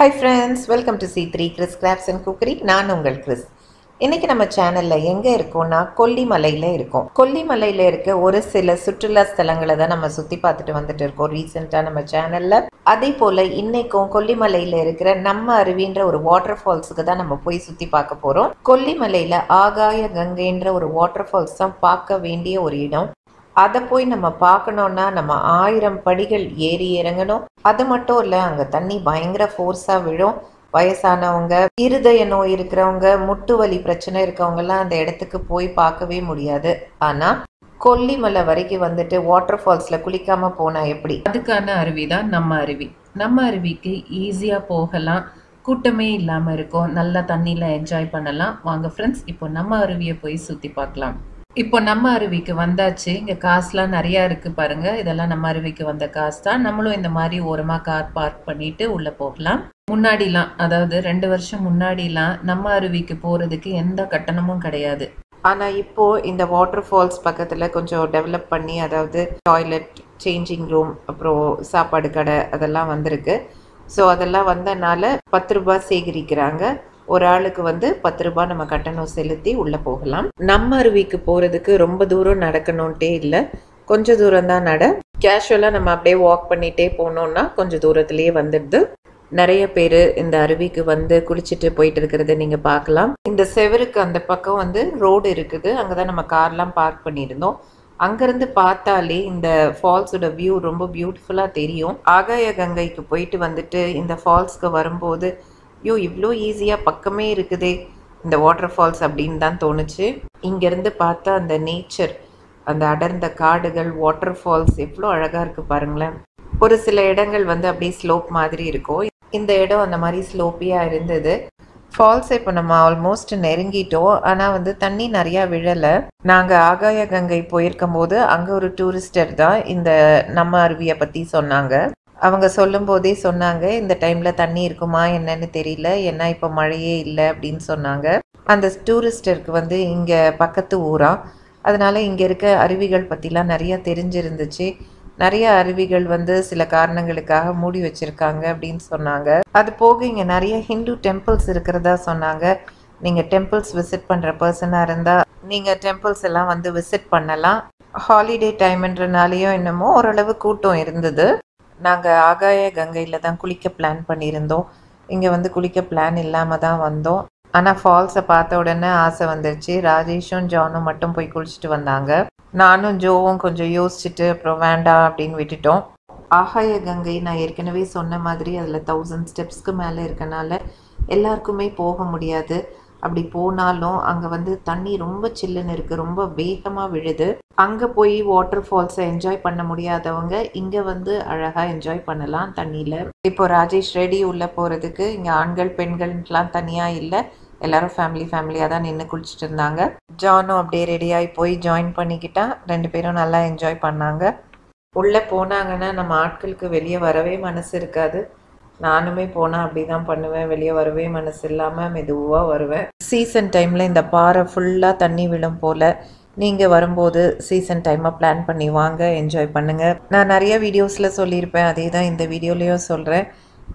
Hi friends, welcome to C3 Chris Crafts and Cookery. நான் உங்கள் Chris. இன்னைக்கு நம்ம சேனல்ல எங்க இருக்கோம்னா கொல்லிமலையில இருக்கோம். கொல்லிமலையில இருக்க ஒரு சில சுற்றுலா ஸ்தலங்களை தான் நம்ம சுத்தி பார்த்துட்டு வந்துட்டு இருக்கோம் ரீசெண்டா நம்ம சேனல்ல. அதே போல இன்னைக்கும் கொல்லிமலையில இருக்கிற நம்ம அருவின்ற ஒரு வாட்டர் ஃபால்ஸுக்கு தான் நம்ம போய் சுத்தி பார்க்க போறோம். கொல்லிமலையில ஆகாய கங்கைன்ற ஒரு வாட்டர் ஃபால்ஸ் தான் பார்க்க வேண்டிய ஒரு இடம். அதை போய் நம்ம பார்க்கணுன்னா நம்ம 1000 படிகள் ஏறி இறங்கணும். அது மட்டும் இல்லை, அங்கே தண்ணி பயங்கர ஃபோர்ஸாக விழும். வயசானவங்க, இருதய நோய் இருக்கிறவங்க, முட்டு வலி பிரச்சனை இருக்கவங்கெல்லாம் அந்த இடத்துக்கு போய் பார்க்கவே முடியாது. ஆனால் கொல்லிமலை வரைக்கும் வந்துட்டு வாட்டர் ஃபால்ஸில் குளிக்காமல் போனால் எப்படி? அதுக்கான அருவி தான் நம்ம அருவி. நம்ம அருவிக்கு ஈஸியாக போகலாம், கூட்டமே இல்லாமல் இருக்கும், நல்லா தண்ணியில் என்ஜாய் பண்ணலாம். வாங்க ஃப்ரெண்ட்ஸ், இப்போ நம்ம அருவியை போய் சுற்றி பார்க்கலாம். இப்போ நம்ம அருவிக்கு வந்தாச்சு. இங்கே காசுலாம் நிறையா இருக்குது பாருங்கள். இதெல்லாம் நம்ம அருவிக்கு வந்த காசு தான். நம்மளும் இந்த மாதிரி ஓரமாக கார் பார்க் பண்ணிட்டு உள்ளே போகலாம். முன்னாடிலாம், அதாவது 2 வருஷம் முன்னாடிலாம் நம்ம அருவிக்கு போகிறதுக்கு எந்த கட்டணமும் கிடையாது. ஆனால் இப்போது இந்த வாட்டர் ஃபால்ஸ் பக்கத்தில் கொஞ்சம் டெவலப் பண்ணி, அதாவது டாய்லெட், சேஞ்சிங் ரூம், அப்புறம் சாப்பாடு கடை அதெல்லாம் வந்திருக்கு. ஸோ அதெல்லாம் வந்தனால 10 ரூபாய் சேகரிக்கிறாங்க. ஒரு ஆளுக்கு வந்து 10 ரூபாய் நம்ம கட்டணம் செலுத்தி உள்ளே போகலாம். நம்ம அருவிக்கு போகிறதுக்கு ரொம்ப தூரம் நடக்கணுன்ட்டே இல்லை, கொஞ்சம் தூரம் தான் நட. கேஷுவலாக நம்ம அப்படியே வாக் பண்ணிகிட்டே போனோம்னா கொஞ்சம் தூரத்துலேயே வந்துடுது. நிறைய பேர் இந்த அருவிக்கு வந்து குளிச்சுட்டு போயிட்டு இருக்கிறத நீங்கள் பார்க்கலாம். இந்த செவருக்கு அந்த பக்கம் வந்து ரோடு இருக்குது, அங்கே தான் நம்ம கார்லாம் பார்க் பண்ணியிருந்தோம். அங்கேருந்து பார்த்தாலே இந்த ஃபால்ஸோட வியூ ரொம்ப பியூட்டிஃபுல்லாக தெரியும். ஆகாய கங்கைக்கு போயிட்டு வந்துட்டு இந்த ஃபால்ஸ்க்கு வரும்போது இவ்வளோ ஈஸியாக பக்கமே இருக்குதே இந்த வாட்டர் ஃபால்ஸ் அப்படின்னு தான் தோணுச்சு. இங்கேருந்து பார்த்தா அந்த நேச்சர், அந்த அடர்ந்த காடுகள், வாட்டர் ஃபால்ஸ் எவ்வளோ அழகாக இருக்குது பாருங்களேன். ஒரு சில இடங்கள் வந்து அப்படியே ஸ்லோப் மாதிரி இருக்கும். இந்த இடம் அந்த மாதிரி ஸ்லோப்பியாக இருந்தது. ஃபால்ஸை இப்போ நம்ம ஆல்மோஸ்ட் நெருங்கிட்டோம். ஆனால் வந்து தண்ணி நிறையா விழலை. நாங்கள் ஆகாய கங்கை போயிருக்கும் போது அங்கே ஒரு டூரிஸ்டர் தான் இந்த நம்ம அருவியை பற்றி சொன்னாங்க. அவங்க சொல்லும் போதே சொன்னாங்க, இந்த டைமில் தண்ணி இருக்குமா என்னன்னு தெரியல, ஏன்னா இப்போ மழையே இல்லை அப்படின்னு சொன்னாங்க. அந்த டூரிஸ்டருக்கு வந்து இங்கே பக்கத்து ஊரா, அதனால் இங்கே இருக்க அருவிகள் பற்றிலாம் நிறையா தெரிஞ்சிருந்துச்சு. நிறைய அருவிகள் வந்து சில காரணங்களுக்காக மூடி வச்சுருக்காங்க அப்படின்னு சொன்னாங்க. அது போக இங்கே நிறைய ஹிந்து டெம்பிள்ஸ் இருக்கிறதா சொன்னாங்க. நீங்கள் டெம்பிள்ஸ் விசிட் பண்ணுற பர்சனாக இருந்தால் நீங்கள் டெம்பிள்ஸ் எல்லாம் வந்து விசிட் பண்ணலாம். ஹாலிடே டைம்ன்றனாலேயும் என்னமோ ஓரளவு கூட்டம் இருந்தது. நாங்கள் ஆகாய கங்கையில் தான் குளிக்க பிளான் பண்ணியிருந்தோம். இங்கே வந்து குளிக்க பிளான் இல்லாமல் தான் வந்தோம். ஆனால் ஃபால்ஸை பார்த்த உடனே ஆசை வந்துருச்சு. ராஜேஷும் ஜானும் மட்டும் போய் குளிச்சுட்டு வந்தாங்க. நானும் ஜோவும் கொஞ்சம் யோசிச்சுட்டு அப்புறம் வேண்டாம் அப்படின்னு விட்டுட்டோம். ஆகாய கங்கை நான் ஏற்கனவே சொன்ன மாதிரி அதில் 1000 ஸ்டெப்ஸ்க்கு மேலே இருக்கனால எல்லாருக்குமே போக முடியாது. அப்படி போனாலும் அங்கே வந்து தண்ணி ரொம்ப சில்லுன்னு இருக்குது, ரொம்ப வேகமாக விழுது. அங்கே போய் வாட்டர் ஃபால்ஸை என்ஜாய் பண்ண முடியாதவங்க இங்கே வந்து அழகாக என்ஜாய் பண்ணலாம் தண்ணியில். இப்போ ராஜேஷ் ரெடி உள்ளே போகிறதுக்கு. இங்கே ஆண்கள் பெண்கள்லாம் தனியாக இல்லை, எல்லாரும் ஃபேமிலியாக தான் நின்று குளிச்சுட்டு இருந்தாங்க. ஜானும் அப்படியே ரெடியாகி போய் ஜாயின் பண்ணிக்கிட்டா. 2 பேரும் நல்லா என்ஜாய் பண்ணாங்க. உள்ளே போனாங்கன்னா நம்ம ஆட்களுக்கு வெளியே வரவே மனசு இருக்காது. நானுமே போனால் அப்படி தான் பண்ணுவேன், வெளியே வரவே மனசு இல்லாமல் மெதுவாக வருவேன். சீசன் டைமில் இந்த பாறை ஃபுல்லாக தண்ணி விழும் போல். நீங்கள் வரும்போது சீசன் டைமாக பிளான் பண்ணி வாங்க, என்ஜாய் பண்ணுங்கள். நான் நிறைய வீடியோஸில் சொல்லியிருப்பேன், அதே தான் இந்த வீடியோலேயும் சொல்கிறேன்.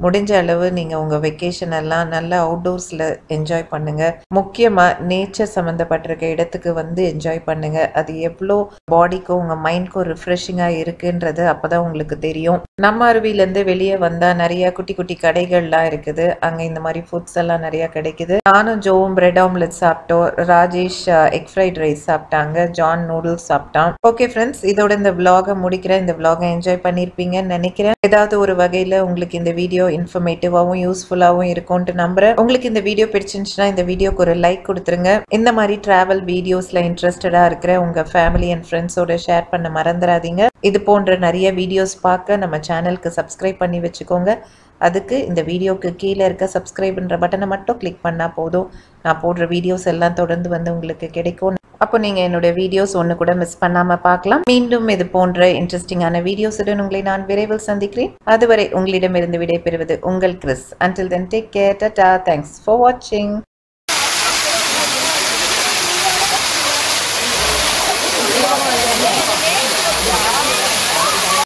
முடிஞ்ச அளவு நீங்கள் உங்கள் வெக்கேஷன் எல்லாம் நல்லா அவுட்டோர்ஸில் என்ஜாய் பண்ணுங்கள். முக்கியமாக நேச்சர் சம்மந்தப்பட்டிருக்க இடத்துக்கு வந்து என்ஜாய் பண்ணுங்கள். அது எவ்வளோ பாடிக்கும் உங்கள் மைண்ட்க்கும் ரிஃப்ரெஷிங்காக இருக்குன்றது அப்போ தான் உங்களுக்கு தெரியும். நம்ம அருவியிலேருந்து வெளியே வந்தால் நிறையா குட்டி குட்டி கடைகள்லாம் இருக்குது. அங்கே இந்த மாதிரி ஃபுட்ஸ் எல்லாம் நிறையா கிடைக்குது. நானும் ஜோவும் பிரெட் ஆம்லெட் சாப்பிட்டோம். ராஜேஷ் எக் ஃப்ரைட் ரைஸ் சாப்பிட்டாங்க. ஜான் நூடுல்ஸ் சாப்பிட்டான். ஓகே ஃப்ரெண்ட்ஸ், இதோட இந்த விலாகை முடிக்கிறேன். இந்த விலாகை என்ஜாய் பண்ணியிருப்பீங்கன்னு நினைக்கிறேன். ஏதாவது ஒரு வகையில் உங்களுக்கு இந்த வீடியோ இன்ஃபர்மேட்டிவாகவும் யூஸ்ஃபுல்லாகவும் இருக்கும்னு நம்புறேன். உங்களுக்கு இந்த வீடியோ பிடிச்சிருந்துச்சுன்னா இந்த வீடியோக்கு ஒரு லைக் கொடுத்துருங்க. இந்த மாதிரி டிராவல் வீடியோஸில் இன்ட்ரெஸ்டடாக இருக்கிற உங்கள் ஃபேமிலி அண்ட் ஃப்ரெண்ட்ஸோட ஷேர் பண்ண மறந்துடாதீங்க. இது போன்ற நிறைய வீடியோஸ் பார்க்க நம்ம சேனலுக்கு சப்ஸ்கிரைப் பண்ணி வச்சுக்கோங்க. அதுக்கு இந்த வீடியோக்கு கீழே இருக்க சப்ஸ்கிரைப்ன்ற பட்டனை மட்டும் கிளிக் பண்ணால் போதும். நான் போடுற வீடியோஸ் எல்லாம் தொடர்ந்து வந்து உங்களுக்கு கிடைக்கும். அப்போ நீங்கள் என்னோட வீடியோஸ் ஒன்று கூட மிஸ் பண்ணாமல் பார்க்கலாம். மீண்டும் இது போன்ற இன்ட்ரெஸ்டிங்கான வீடியோஸுடன் உங்களை நான் விரைவில் சந்திக்கிறேன். அதுவரை உங்களிடமிருந்து விடைபெறுவது உங்கள் Chris. Until then, take care. Tata. Thanks for watching.